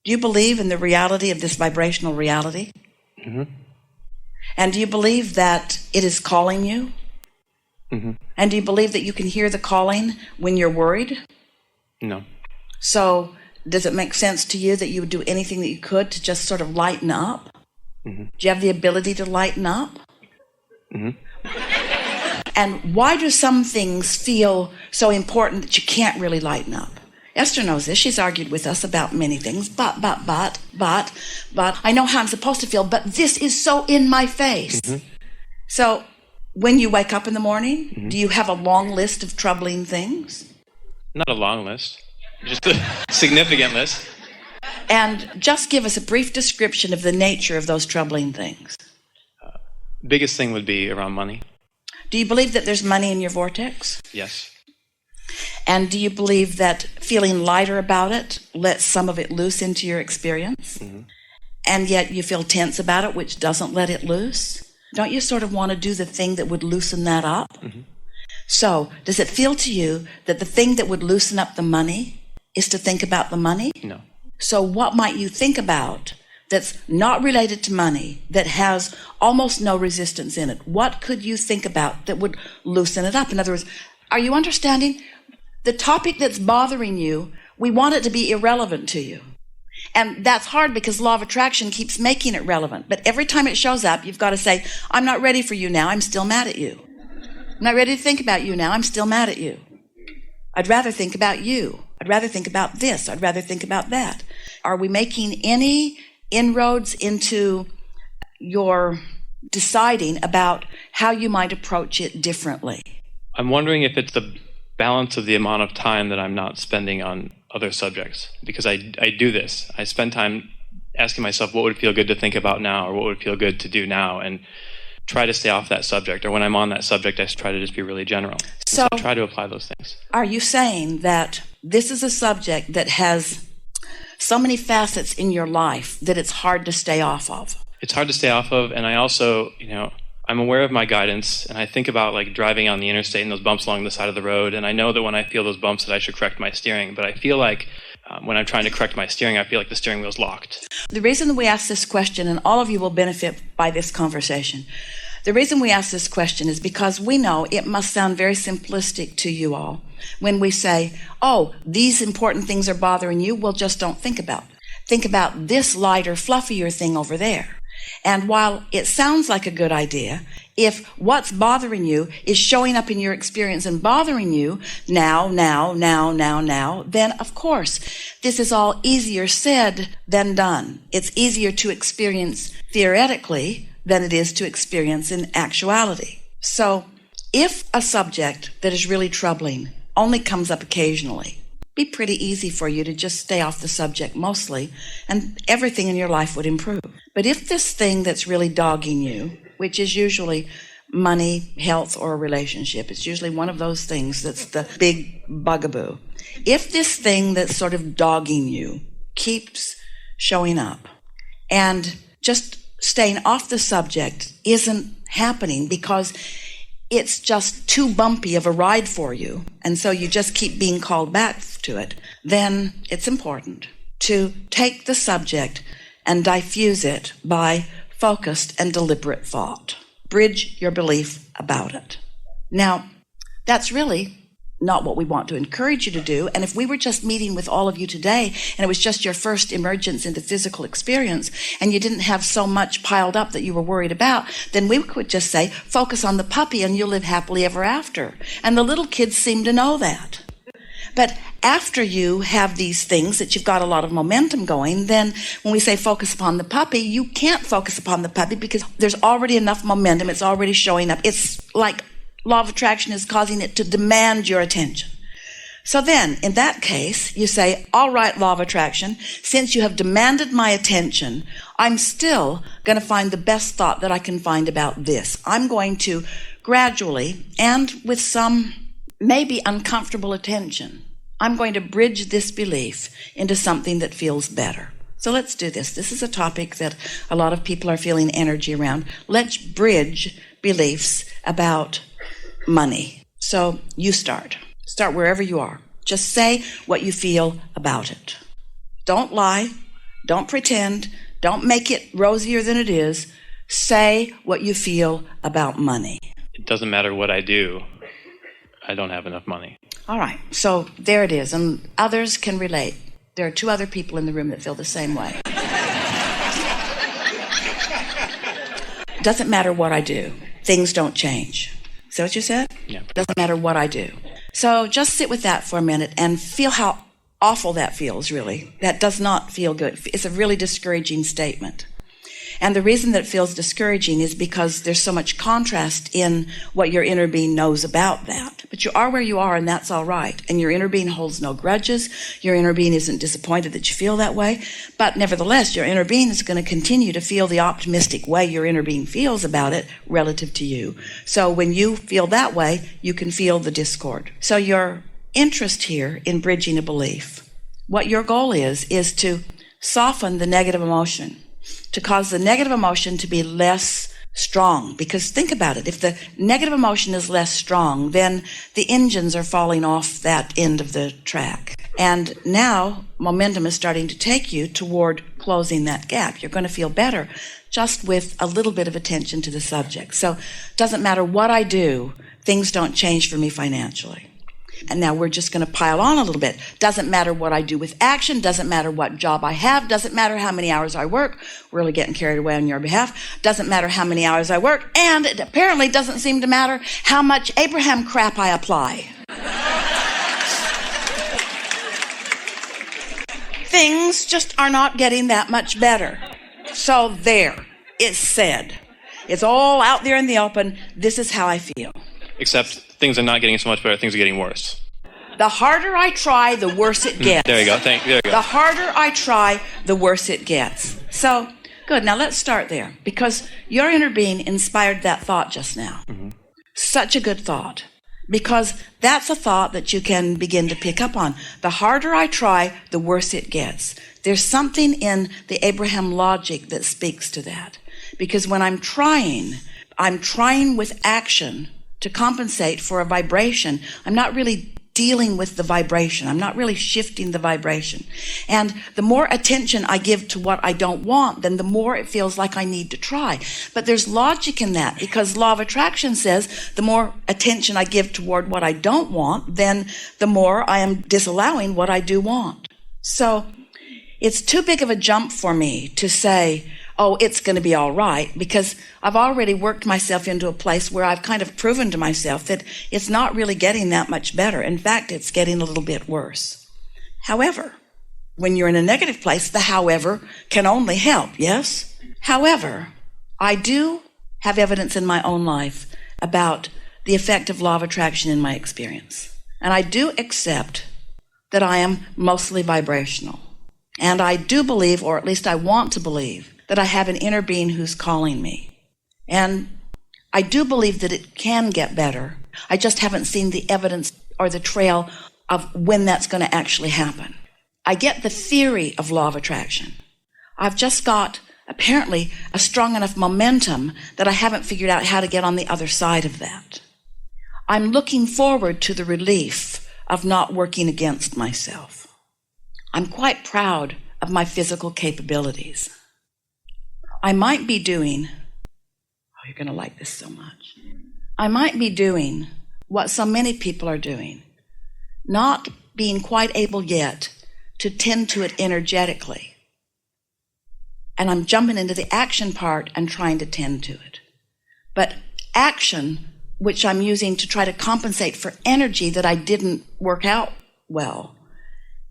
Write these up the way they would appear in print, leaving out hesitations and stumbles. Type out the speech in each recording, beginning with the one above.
Do you believe in the reality of this vibrational reality? Mm-hmm. And do you believe that it is calling you? Mm-hmm. And do you believe that you can hear the calling when you're worried? No. So does it make sense to you that you would do anything that you could to just sort of lighten up? Mm-hmm. Do you have the ability to lighten up? Mm-hmm. And why do some things feel so important that you can't really lighten up? Esther knows this. She's argued with us about many things. But, I know how I'm supposed to feel, but this is so in my face. Mm-hmm. So when you wake up in the morning, mm-hmm. do you have a long list of troubling things? Not a long list, just a significant list. And just give us a brief description of the nature of those troubling things. Biggest thing would be around money. Do you believe that there's money in your vortex? Yes. And do you believe that feeling lighter about it lets some of it loose into your experience? Mm-hmm. And yet you feel tense about it, which doesn't let it loose? Don't you sort of want to do the thing that would loosen that up? Mm-hmm. So does it feel to you that the thing that would loosen up the money is to think about the money? No. So what might you think about that's not related to money, that has almost no resistance in it? What could you think about that would loosen it up? In other words, are you understanding? The topic that's bothering you, we want it to be irrelevant to you. And that's hard because law of attraction keeps making it relevant. But every time it shows up, you've got to say, I'm not ready for you now. I'm still mad at you. I'm not ready to think about you now. I'm still mad at you. I'd rather think about you. I'd rather think about this. I'd rather think about that. Are we making any inroads into your deciding about how you might approach it differently? I'm wondering if it's the balance of the amount of time that I'm not spending on other subjects, because I do this. I spend time asking myself what would feel good to think about now, or what would feel good to do now, and try to stay off that subject. Or when I'm on that subject, I try to just be really general. So I try to apply those things. Are you saying that this is a subject that has so many facets in your life that it's hard to stay off of? It's hard to stay off of, and I also, I'm aware of my guidance, and I think about like driving on the interstate and those bumps along the side of the road, and I know that when I feel those bumps that I should correct my steering, but I feel like when I'm trying to correct my steering, I feel like the steering wheel's locked. The reason that we ask this question, and all of you will benefit by this conversation, the reason we ask this question is because we know it must sound very simplistic to you all when we say, oh, these important things are bothering you, well, just don't think about it. Think about this lighter, fluffier thing over there. And while it sounds like a good idea, if what's bothering you is showing up in your experience and bothering you now, then of course, this is all easier said than done. It's easier to experience theoretically than it is to experience in actuality. So if a subject that is really troubling only comes up occasionally, it'd be pretty easy for you to just stay off the subject mostly, and everything in your life would improve. But if this thing that's really dogging you, which is usually money, health, or a relationship, it's usually one of those things that's the big bugaboo. If this thing that's sort of dogging you keeps showing up, and just staying off the subject isn't happening because it's just too bumpy of a ride for you, and so you just keep being called back to it, then it's important to take the subject and diffuse it by focused and deliberate thought. Bridge your belief about it. Now, that's really not what we want to encourage you to do, and if we were just meeting with all of you today and it was just your first emergence into physical experience and you didn't have so much piled up that you were worried about, then we could just say, focus on the puppy and you'll live happily ever after. And the little kids seem to know that. But after you have these things that you've got a lot of momentum going, then when we say focus upon the puppy, you can't focus upon the puppy because there's already enough momentum. It's already showing up. It's like law of attraction is causing it to demand your attention. So then, in that case, you say, all right, law of attraction, since you have demanded my attention, I'm still going to find the best thought that I can find about this. I'm going to gradually, and with some maybe uncomfortable attention, I'm going to bridge this belief into something that feels better. So let's do this. This is a topic that a lot of people are feeling energy around. Let's bridge beliefs about money. So you start wherever you are. Just say what you feel about it. Don't lie. Don't pretend. Don't make it rosier than it is. Say what you feel about money. It doesn't matter what I do. I don't have enough money. All right. So there it is. And others can relate. There are 2 other people in the room that feel the same way. Doesn't matter what I do. Things don't change. Is that what you said? Yeah. Doesn't matter what I do. So just sit with that for a minute and feel how awful that feels, really. That does not feel good. It's a really discouraging statement. And the reason that it feels discouraging is because there's so much contrast in what your inner being knows about that. But you are where you are, and that's all right. And your inner being holds no grudges. Your inner being isn't disappointed that you feel that way. But nevertheless, your inner being is going to continue to feel the optimistic way your inner being feels about it relative to you. So when you feel that way, you can feel the discord. So your interest here in bridging a belief, what your goal is to soften the negative emotion, to cause the negative emotion to be less strong. Because think about it, if the negative emotion is less strong, then the engines are falling off that end of the track. And now momentum is starting to take you toward closing that gap. You're going to feel better just with a little bit of attention to the subject. So it doesn't matter what I do, things don't change for me financially. And now we're just going to pile on a little bit. Doesn't matter what I do with action. Doesn't matter what job I have. Doesn't matter how many hours I work. Really getting carried away on your behalf. Doesn't matter how many hours I work. And it apparently doesn't seem to matter how much Abraham crap I apply. Things just are not getting that much better. So there, it's said. It's all out there in the open. This is how I feel. Except things are not getting so much better, things are getting worse. The harder I try, the worse it gets. There you go. There you go. The harder I try, the worse it gets. So, good. Now let's start there, because your inner being inspired that thought just now. Mm-hmm. Such a good thought, because that's a thought that you can begin to pick up on. The harder I try, the worse it gets. There's something in the Abraham logic that speaks to that. Because when I'm trying with action to compensate for a vibration. I'm not really dealing with the vibration. I'm not really shifting the vibration. And the more attention I give to what I don't want, then the more it feels like I need to try. But there's logic in that, because law of attraction says the more attention I give toward what I don't want, then the more I am disallowing what I do want. So it's too big of a jump for me to say, oh, it's going to be all right, because I've already worked myself into a place where I've kind of proven to myself that it's not really getting that much better. In fact, it's getting a little bit worse. However, when you're in a negative place, the however can only help, yes? However, I do have evidence in my own life about the effect of law of attraction in my experience. And I do accept that I am mostly vibrational. And I do believe, or at least I want to believe, that I have an inner being who's calling me. And I do believe that it can get better. I just haven't seen the evidence or the trail of when that's going to actually happen. I get the theory of law of attraction. I've just got, apparently, a strong enough momentum that I haven't figured out how to get on the other side of that. I'm looking forward to the relief of not working against myself. I'm quite proud of my physical capabilities. I might be doing, oh, you're going to like this so much. I might be doing what so many people are doing, not being quite able yet to tend to it energetically. And I'm jumping into the action part and trying to tend to it. But action, which I'm using to try to compensate for energy that I didn't work out well,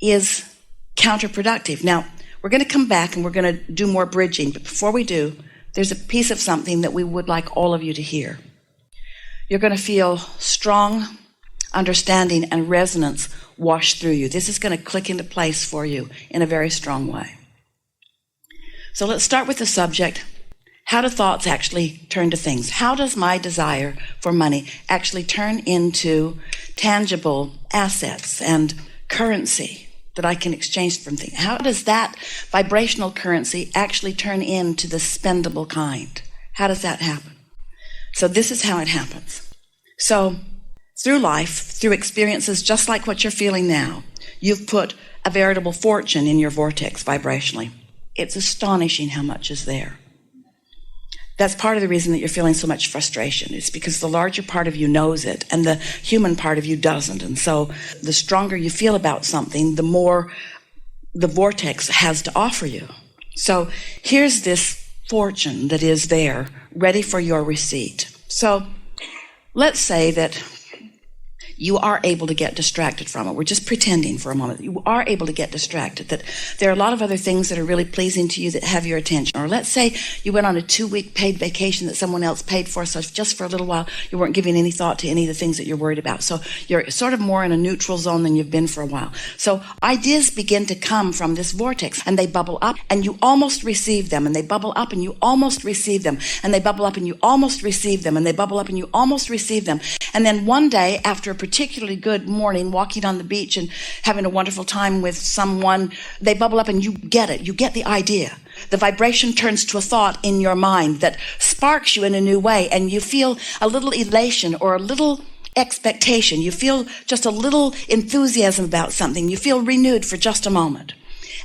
is counterproductive. Now, we're going to come back and we're going to do more bridging. But before we do, there's a piece of something that we would like all of you to hear. You're going to feel strong understanding and resonance wash through you. This is going to click into place for you in a very strong way. So let's start with the subject. How do thoughts actually turn to things? How does my desire for money actually turn into tangible assets and currency that I can exchange from things? How does that vibrational currency actually turn into the spendable kind? How does that happen? So this is how it happens. So through life, through experiences just like what you're feeling now, you've put a veritable fortune in your vortex vibrationally. It's astonishing how much is there. That's part of the reason that you're feeling so much frustration. It's because the larger part of you knows it and the human part of you doesn't. And so the stronger you feel about something, the more the vortex has to offer you. So here's this fortune that is there, ready for your receipt. So let's say that you are able to get distracted from it. We're just pretending for a moment. You are able to get distracted, that there are a lot of other things that are really pleasing to you that have your attention. Or let's say you went on a 2-week paid vacation that someone else paid for, so just for a little while you weren't giving any thought to any of the things that you're worried about. So you're sort of more in a neutral zone than you've been for a while. So ideas begin to come from this vortex, and they bubble up, and you almost receive them, and they bubble up, and you almost receive them, and they bubble up, and you almost receive them, and they bubble up, and you almost receive them. And then one day, after a particularly good morning, walking on the beach and having a wonderful time with someone, they bubble up and you get it. You get the idea. The vibration turns to a thought in your mind that sparks you in a new way, and you feel a little elation or a little expectation. You feel just a little enthusiasm about something. You feel renewed for just a moment.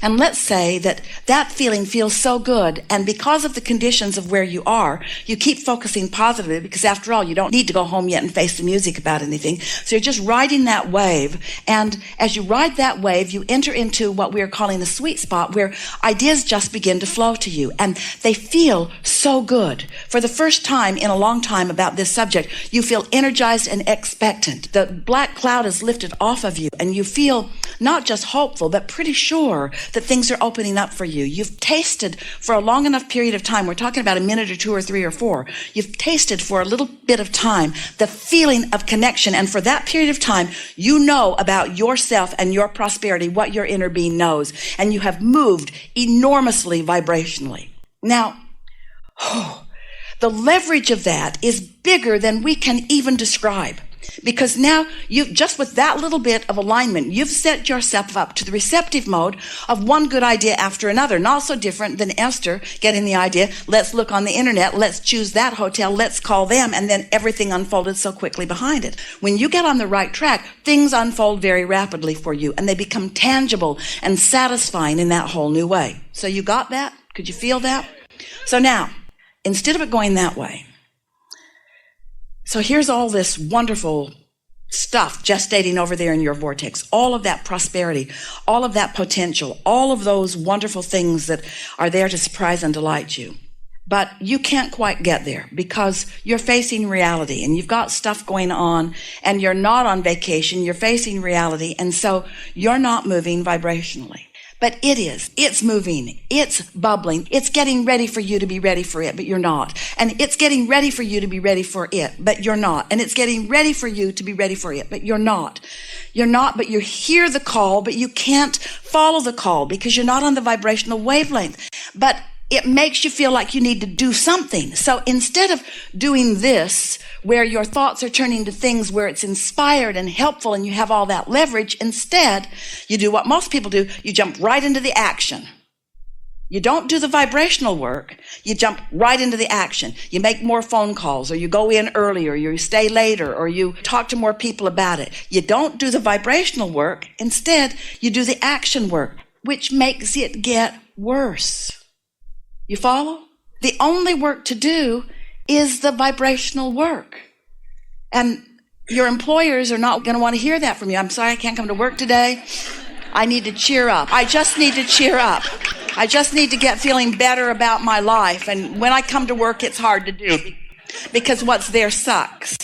And let's say that that feeling feels so good, and because of the conditions of where you are, you keep focusing positively, because after all, you don't need to go home yet and face the music about anything. So you're just riding that wave, and as you ride that wave, you enter into what we're calling a sweet spot, where ideas just begin to flow to you, and they feel so good. For the first time in a long time about this subject, you feel energized and expectant. The black cloud is lifted off of you, and you feel not just hopeful, but pretty sure that things are opening up for you. You've tasted for a long enough period of time, we're talking about a minute or 2 or 3 or 4, you've tasted for a little bit of time the feeling of connection, and for that period of time, you know about yourself and your prosperity, what your inner being knows, and you have moved enormously vibrationally. Now, the leverage of that is bigger than we can even describe. Because now, just with that little bit of alignment, you've set yourself up to the receptive mode of one good idea after another. Not so different than Esther getting the idea, let's look on the internet, let's choose that hotel, let's call them, and then everything unfolded so quickly behind it. When you get on the right track, things unfold very rapidly for you, and they become tangible and satisfying in that whole new way. So you got that? Could you feel that? So now, instead of it going that way, so here's all this wonderful stuff gestating over there in your vortex, all of that prosperity, all of that potential, all of those wonderful things that are there to surprise and delight you. But you can't quite get there because you're facing reality, and you've got stuff going on, and you're not on vacation, you're facing reality, and so you're not moving vibrationally. But it is. It's moving. It's bubbling. It's getting ready for you to be ready for it, but you're not. And it's getting ready for you to be ready for it, but you're not. And it's getting ready for you to be ready for it, but you're not. You're not, but you hear the call, but you can't follow the call because you're not on the vibrational wavelength. But it makes you feel like you need to do something. So instead of doing this, where your thoughts are turning to things where it's inspired and helpful and you have all that leverage, instead, you do what most people do. You jump right into the action. You don't do the vibrational work. You jump right into the action. You make more phone calls, or you go in earlier, or you stay later, or you talk to more people about it. You don't do the vibrational work. Instead, you do the action work, which makes it get worse. You follow? The only work to do is the vibrational work. And your employers are not going to want to hear that from you. I'm sorry, I can't come to work today. I need to cheer up. I just need to cheer up. I just need to get feeling better about my life. And when I come to work, it's hard to do because what's there sucks.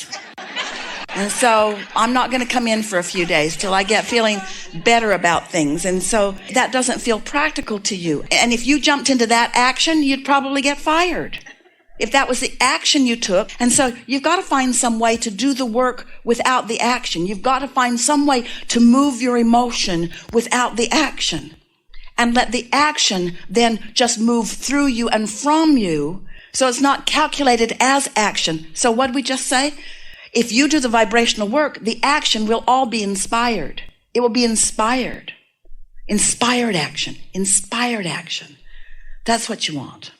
And so I'm not going to come in for a few days till I get feeling better about things. And so that doesn't feel practical to you. And if you jumped into that action, you'd probably get fired if that was the action you took. And so you've got to find some way to do the work without the action. You've got to find some way to move your emotion without the action, and let the action then just move through you and from you. So it's not calculated as action. So what did we just say? If you do the vibrational work, the action will all be inspired. It will be inspired. Inspired action. Inspired action. That's what you want.